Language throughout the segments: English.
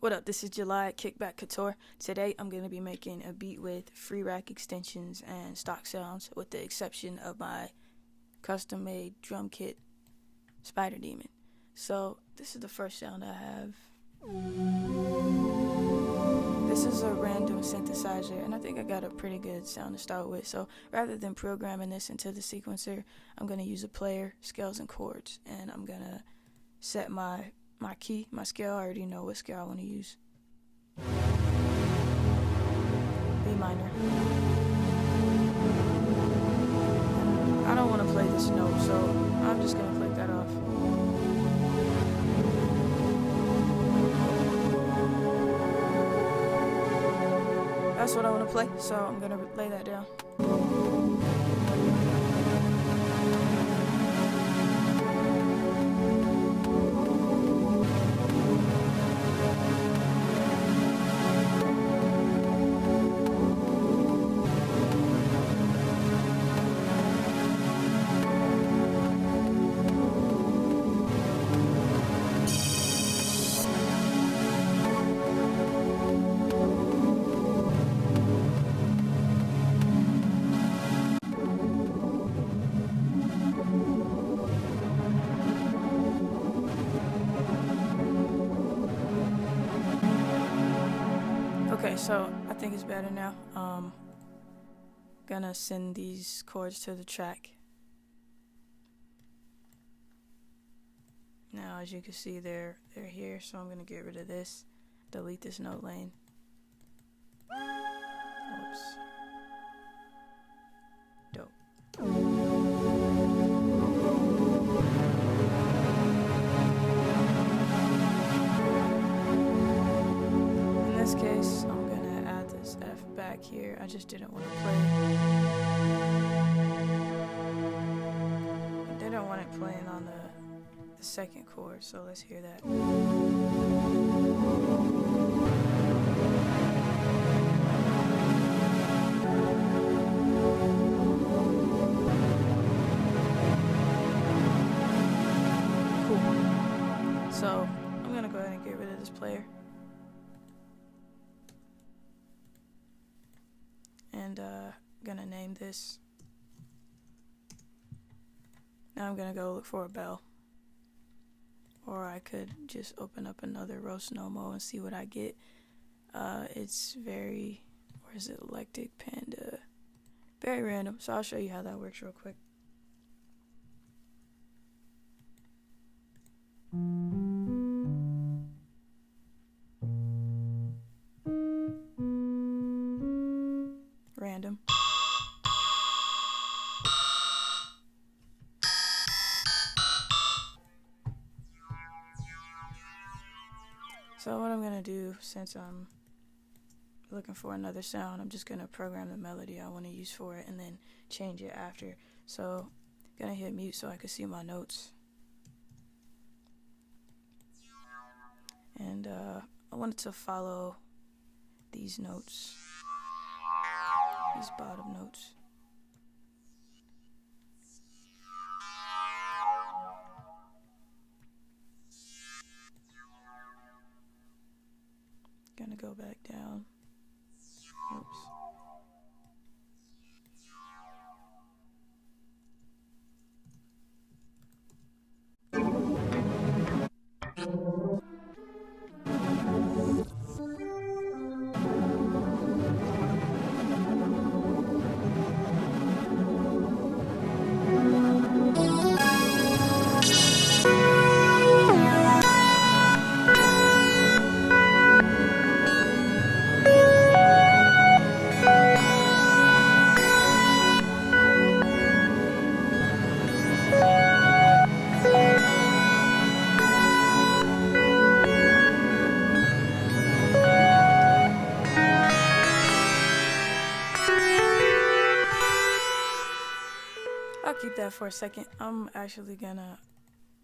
What up, this is July at Kickback Couture. Today I'm going to be making a beat with free rack extensions and stock sounds, with the exception of my custom made drum kit Spider Demon. So this is the first sound I have. This is a random synthesizer, and I think I got a pretty good sound to start with. So rather than programming this into the sequencer, I'm going to use a player, scales, and chords, and I'm going to set my key, my scale. I already know what scale I want to use. B minor. I don't want to play this note, so I'm just going to click that off. That's what I want to play, so I'm going to lay that down. Okay, so I think it's better now. Gonna send these chords to the track. Now, as you can see, they're here, so I'm gonna get rid of this, delete this note lane. Oops. Dope. In this case, I'm gonna add this F back here. I just didn't want to play. I didn't want it playing on the second chord, so let's hear that. Cool. So I'm gonna go ahead and get rid of this player. And gonna name this. Now I'm gonna go look for a bell. Or I could just open up another Rostnomo and see what I get. It's very, where is it, Electric Panda. Very random, so I'll show you how that works real quick. Random. So what I'm gonna do, since I'm looking for another sound, I'm just gonna program the melody I want to use for it and then change it after. So gonna hit mute so I can see my notes. And I wanted to follow these notes, these bottom notes. Gonna go back down. Oops. I'll keep that for a second. I'm actually gonna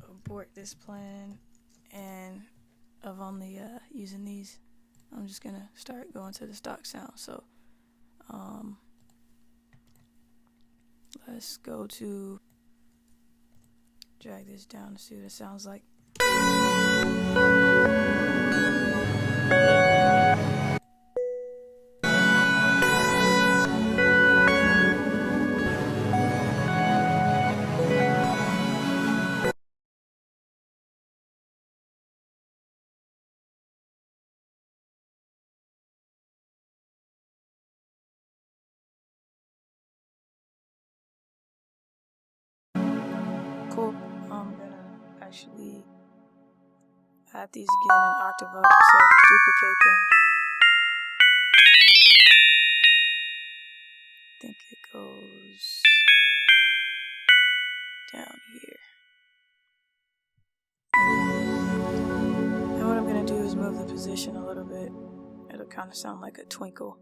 abort this plan, and of only using these, I'm just gonna start going to the stock sound. So let's go to, drag this down to see what it sounds like. actually add these again an octave up, so duplicate them. I think it goes down here. And what I'm going to do is move the position a little bit. It'll kind of sound like a twinkle.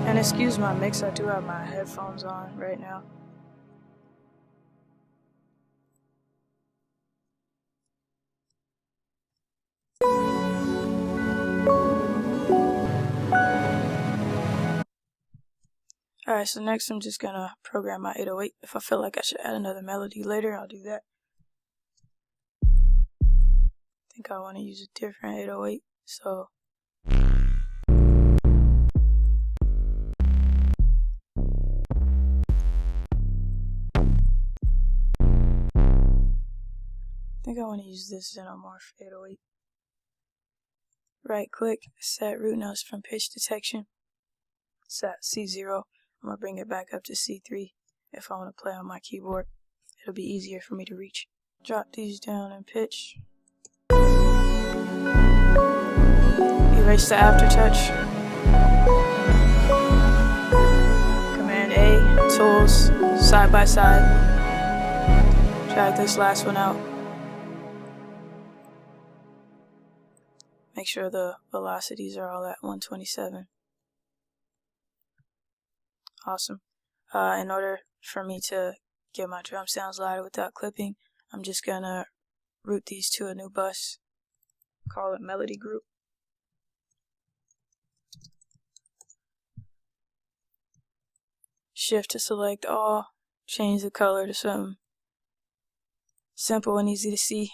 And excuse my mix, I do have my headphones on right now. Alright, so next I'm just gonna program my 808. If I feel like I should add another melody later, I'll do that. I think I want to use a different 808, so I want to use this Xenomorph 808. Right click, set root notes from pitch detection. Set C0. I'm going to bring it back up to C3 if I want to play on my keyboard. It'll be easier for me to reach. Drop these down in pitch. Erase the aftertouch. Command A, tools, side by side. Drag this last one out. Make sure the velocities are all at 127. Awesome. In order for me to get my drum sounds louder without clipping, I'm just gonna route these to a new bus. Call it melody group. Shift to select all. Change the color to something simple and easy to see.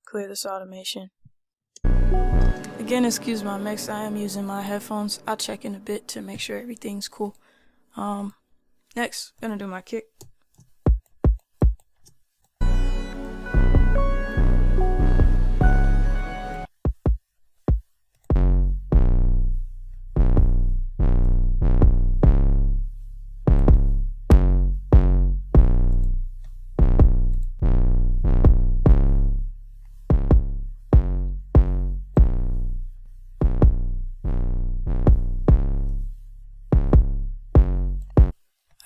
Clear this automation. Again, excuse my mix, I am using my headphones. I'll check in a bit to make sure everything's cool. Next, gonna do my kick.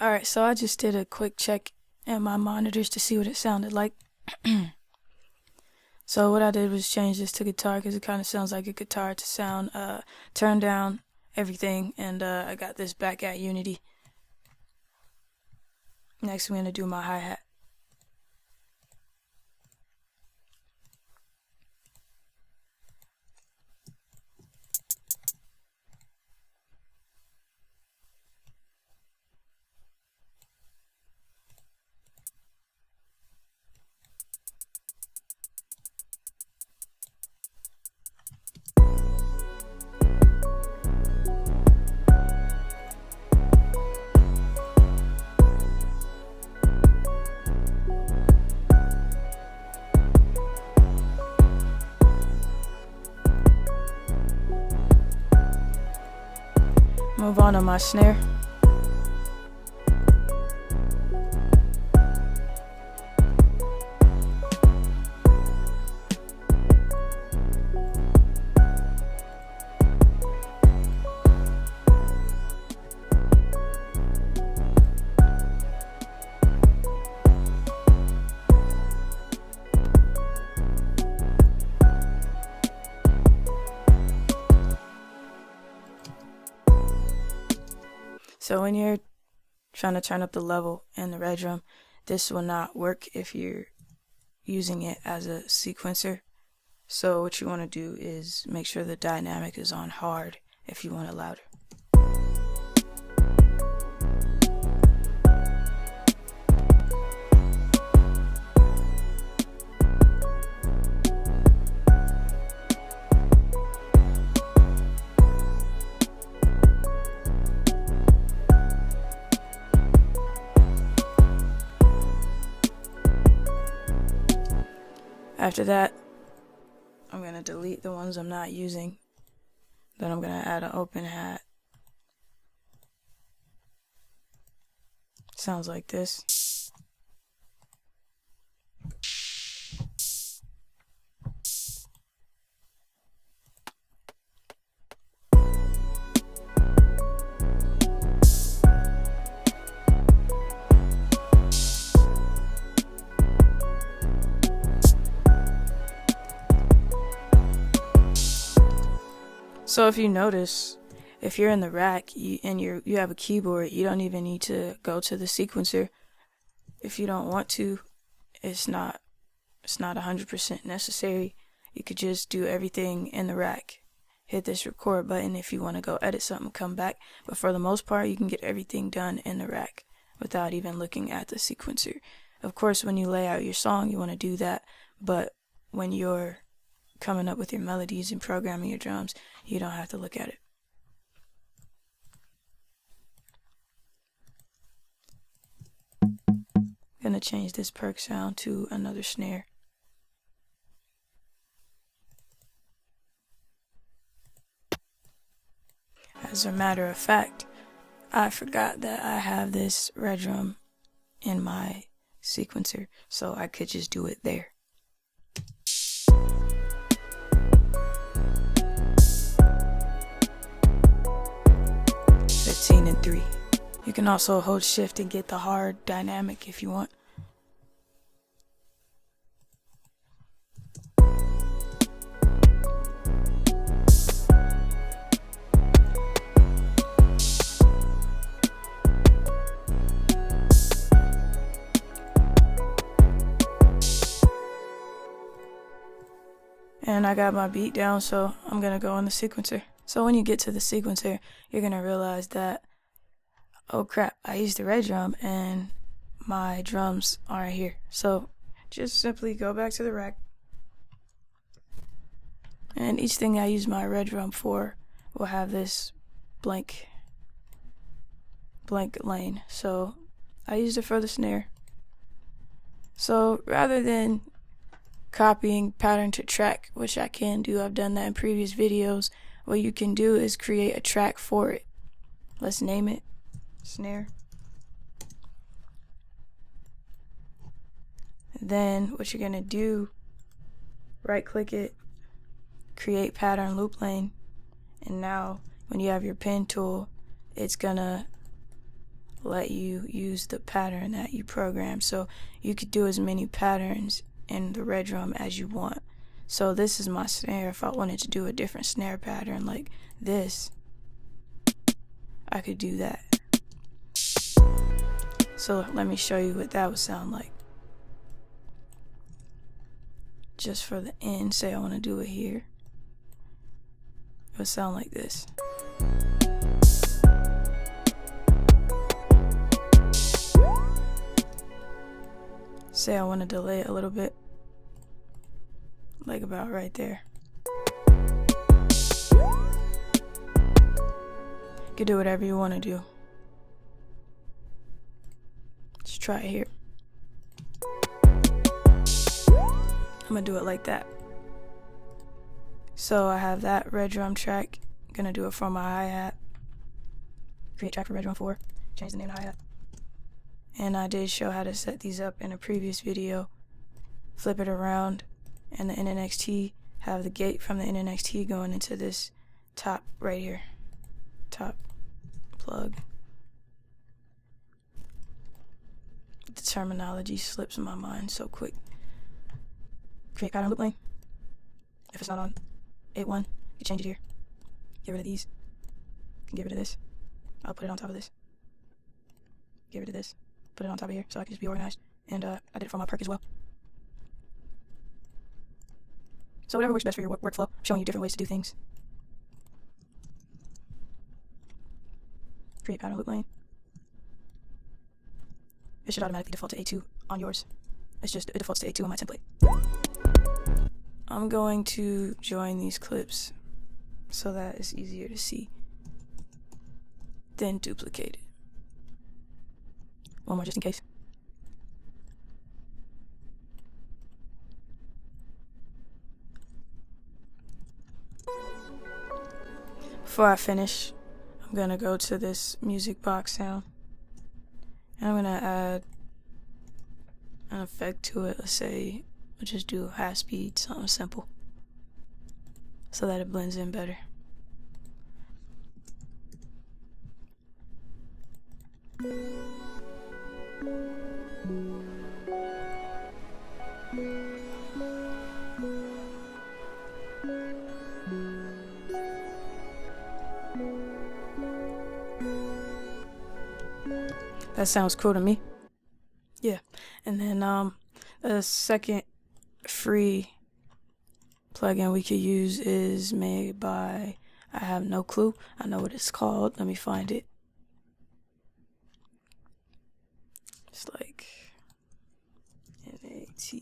Alright, so I just did a quick check in my monitors to see what it sounded like. So what I did was change this to guitar because it kind of sounds like a guitar to sound. Turn down everything, and I got this back at Unity. Next I'm going to do my hi-hat. Move on to my snare. So when you're trying to turn up the level in the red drum, this will not work if you're using it as a sequencer. So what you want to do is make sure the dynamic is on hard if you want it louder. After that, I'm going to delete the ones I'm not using. Then I'm going to add an open hat. Sounds like this. So if you notice, if you're in the rack and you have a keyboard, you don't even need to go to the sequencer. If you don't want to, it's not 100% necessary. You could just do everything in the rack. Hit this record button if you want to go edit something, come back. But for the most part, you can get everything done in the rack without even looking at the sequencer. Of course, when you lay out your song, you want to do that. But when you're coming up with your melodies and programming your drums, you don't have to look at it. I'm gonna change this perk sound to another snare. As a matter of fact, I forgot that I have this red drum in my sequencer, so I could just do it there. 15 and 3. You can also hold shift and get the hard dynamic if you want. And I got my beat down, so I'm gonna go on the sequencer. So when you get to the sequencer, you're gonna realize that, oh crap, I used the red drum and my drums aren't here. So just simply go back to the rack. And each thing I use my red drum for will have this blank lane. So I used it for the snare. So rather than copying pattern to track, which I can do, I've done that in previous videos, what you can do is create a track for it. Let's name it snare. Then what you're gonna do, right click it, create pattern loop lane, and now when you have your pen tool, it's gonna let you use the pattern that you programmed. So you could do as many patterns in the red drum as you want. So this is my snare. If I wanted to do a different snare pattern like this, I could do that. So let me show you what that would sound like. Just for the end, say I want to do it here, it would sound like this. Say I want to delay it a little bit, like about right there. You can do whatever you want to do. Let's try it here. I'm gonna do it like that. So I have that red drum track. I'm gonna do it for my hi-hat. Create track for red drum 4. Change the name to hi-hat. And I did show how to set these up in a previous video. Flip it around, and the NNXT, have the gate from the NNXT going into this top right here. Top plug. The terminology slips in my mind so quick. Create pattern loop lane. If it's not on 8.1, you change it here. Get rid of these. You can get rid of this. I'll put it on top of this. Get rid of this. Put it on top of here so I can just be organized. And I did it for my perk as well. So whatever works best for your workflow, I'm showing you different ways to do things. Create pattern loop lane. It should automatically default to A2 on yours. It's just, it defaults to A2 on my template. I'm going to join these clips so that it's easier to see. Then duplicate it. One more just in case. Before I finish, I'm gonna go to this music box sound. And I'm gonna add an effect to it. Let's say we'll just do half speed, something simple, so that it blends in better. That sounds cool to me. Yeah. And then the second free plugin we could use is made by, I have no clue. I know what it's called. Let me find it. It's like NAT.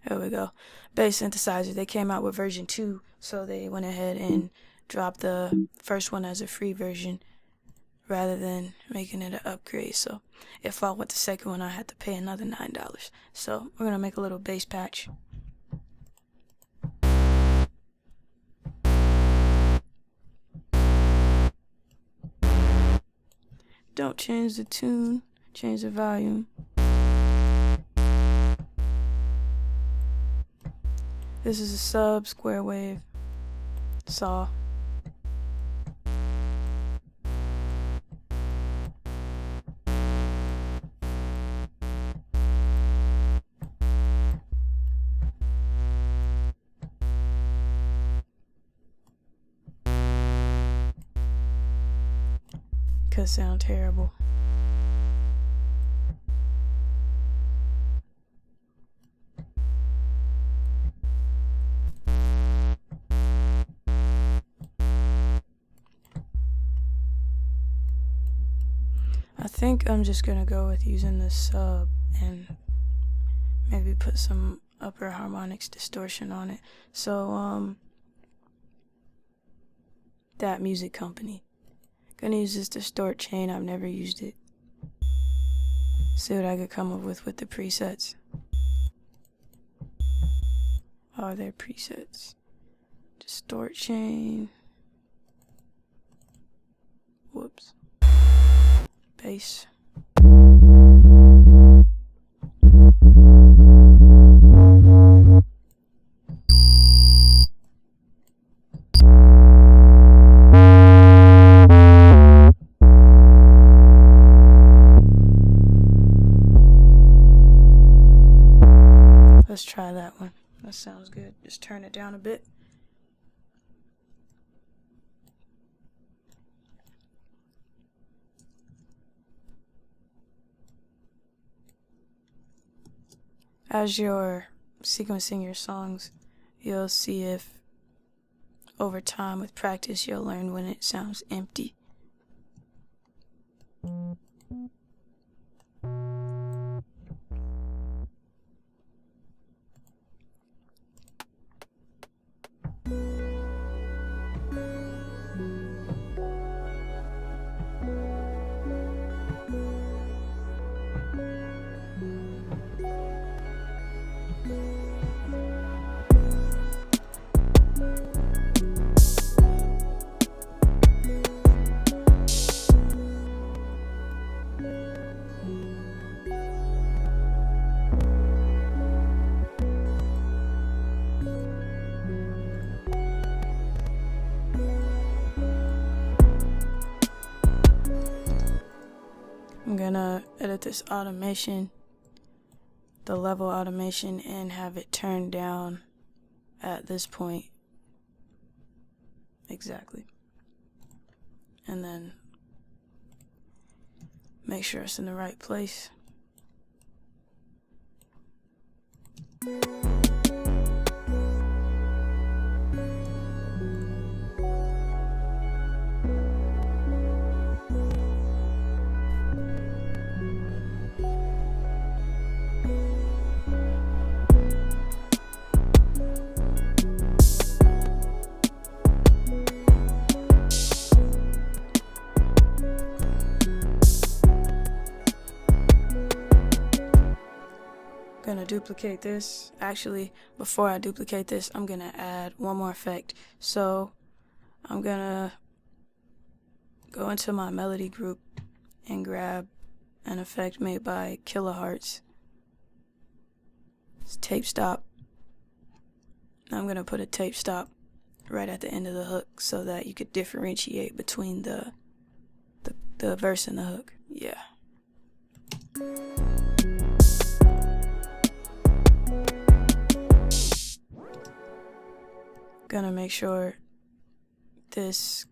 There we go. Bass synthesizer. They came out with version 2, so they went ahead and dropped the first one as a free version rather than making it an upgrade. So if I want the second one, I had to pay another $9. So we're gonna make a little bass patch. Don't change the tune, change the volume. This is a sub square wave saw. Could sound terrible. I think I'm just gonna go with using the sub and maybe put some upper harmonics distortion on it. So that music company. Gonna use this Distort Chain. I've never used it. See what I could come up with the presets. Are there presets? Distort Chain. Whoops. Bass. Let's try that one. That sounds good. Just turn it down a bit. As you're sequencing your songs, you'll see if over time with practice you'll learn when it sounds empty. I'm gonna edit this automation, the level automation, and have it turned down at this point. Exactly. And then make sure it's in the right place. gonna duplicate this. Actually, before I duplicate this, I'm gonna add one more effect. So I'm gonna go into my melody group and grab an effect made by Kilohearts. It's tape stop. I'm gonna put a tape stop right at the end of the hook so that you could differentiate between the verse and the hook. Yeah. Gonna make sure this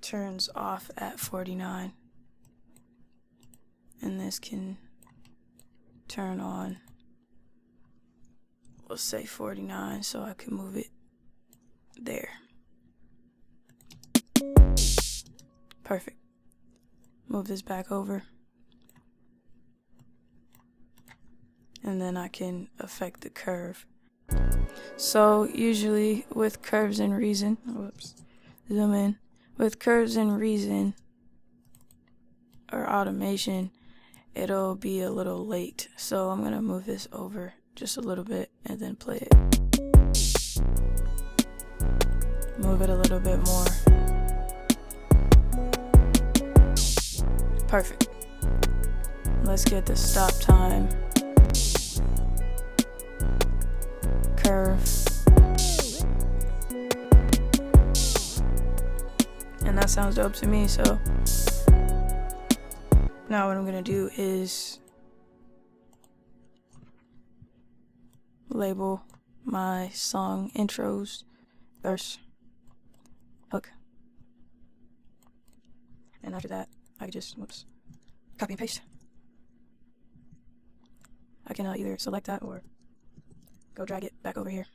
turns off at 49 and this can turn on, let's say 49, so I can move it there. Perfect. Move this back over and then I can affect the curve. So usually with curves in Reason, zoom in, with curves in Reason or automation, it'll be a little late. So I'm gonna move this over just a little bit and then play it. Move it a little bit more. Perfect. Let's get the stop time. Curve. And that sounds dope to me, so now what I'm gonna do is label my song intros, verse, hook, and after that I can just copy and paste. I can either select that or go drag it back over here,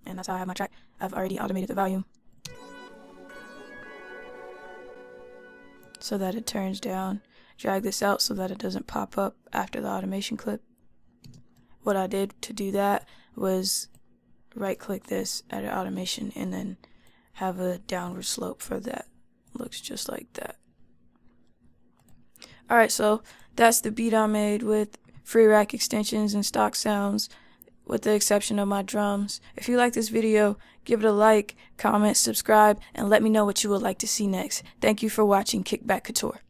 and that's how I have my track. I've already automated the volume so that it turns down. Drag this out so that it doesn't pop up after the automation clip. What I did to do that was right click this, edit automation, and then have a downward slope for that. Looks just like that. Alright, so that's the beat I made with free rack extensions and stock sounds, with the exception of my drums. If you like this video, give it a like, comment, subscribe, and let me know what you would like to see next. Thank you for watching Kickback Couture.